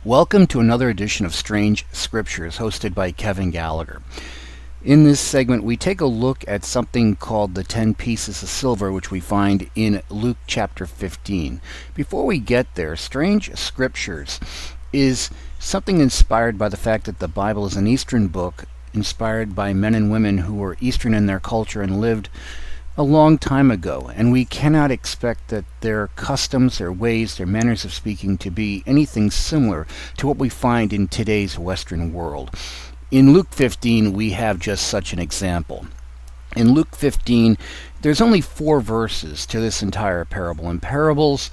Welcome to another edition of Strange Scriptures, hosted by Kevin Gallagher. In this segment, we take a look at something called the 10 pieces of silver, which we find in Luke chapter 15. Before we get there, Strange Scriptures is something inspired by the fact that the Bible is an Eastern book, inspired by men and women who were Eastern in their culture and lived a long time ago, and we cannot expect that their customs, their ways, their manners of speaking to be anything similar to what we find in today's Western world. In Luke 15, we have just such an example. In Luke 15, there's only 4 verses to this entire parable. In parables,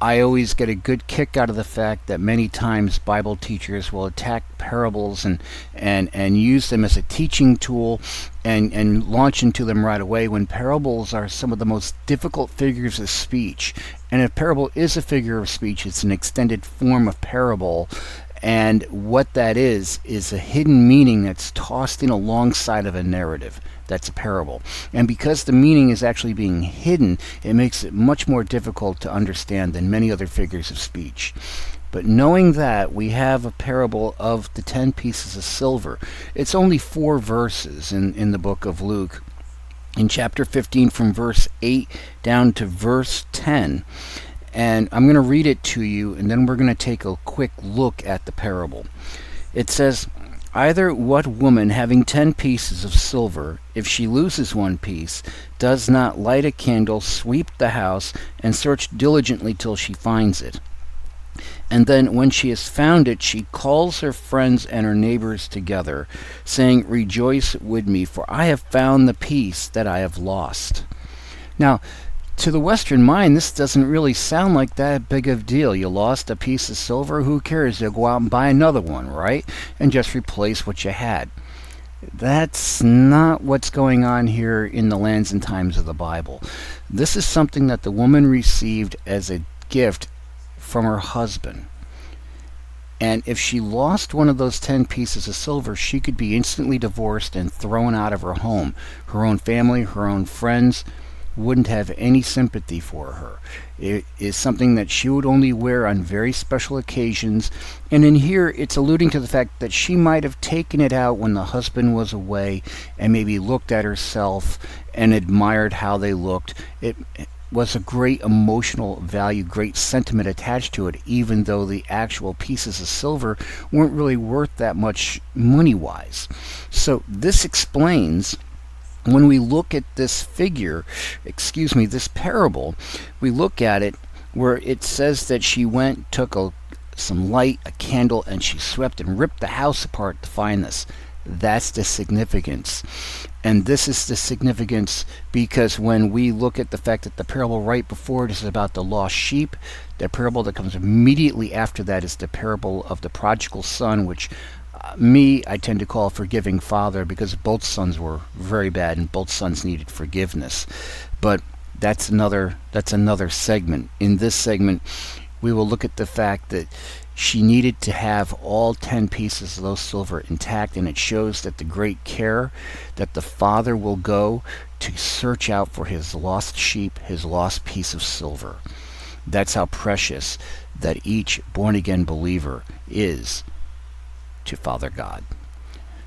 I always get a good kick out of the fact that many times Bible teachers will attack parables and use them as a teaching tool and launch into them right away, when parables are some of the most difficult figures of speech. And a parable is a figure of speech. It's an extended form of parable. And what that is a hidden meaning that's tossed in alongside of a narrative. That's a parable. And because the meaning is actually being hidden, it makes it much more difficult to understand than many other figures of speech. But knowing that, we have a parable of the 10 pieces of silver. It's only 4 verses in the book of Luke. In chapter 15, from verse 8 down to verse 10. And I'm going to read it to you, and then we're going to take a quick look at the parable. It says, "Either what woman having 10 pieces of silver, if she loses one piece, does not light a candle, sweep the house, and search diligently till she finds it? And then when she has found it, she calls her friends and her neighbors together, saying, 'Rejoice with me, for I have found the piece that I have lost.'" Now, to the Western mind, this doesn't really sound like that big of a deal. You lost a piece of silver, who cares? You'll go out and buy another one, right? And just replace what you had. That's not what's going on here in the lands and times of the Bible. This is something that the woman received as a gift from her husband. And if she lost one of those 10 pieces of silver, she could be instantly divorced and thrown out of her home. Her own family, her own friends wouldn't have any sympathy for her. It is something that she would only wear on very special occasions. And in here, it's alluding to the fact that she might have taken it out when the husband was away and maybe looked at herself and admired how they looked. It was a great emotional value, great sentiment attached to it, even though the actual pieces of silver weren't really worth that much money-wise. So this explains, when we look at this this parable, we look at it where it says that she went, took some light, a candle, and she swept and ripped the house apart to find this. That's the significance. And this is the significance because when we look at the fact that the parable right before it is about the lost sheep, the parable that comes immediately after that is the parable of the prodigal son, which I tend to call forgiving father, because both sons were very bad and both sons needed forgiveness. But that's another segment. In this segment, we will look at the fact that she needed to have all 10 pieces of those silver intact, and it shows that the great care that the father will go to search out for his lost sheep, his lost piece of silver. That's how precious that each born-again believer is to Father God.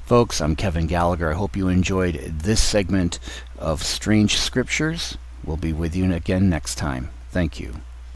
Folks, I'm Kevin Gallagher. I hope you enjoyed this segment of Strange Scriptures. We'll be with you again next time. Thank you.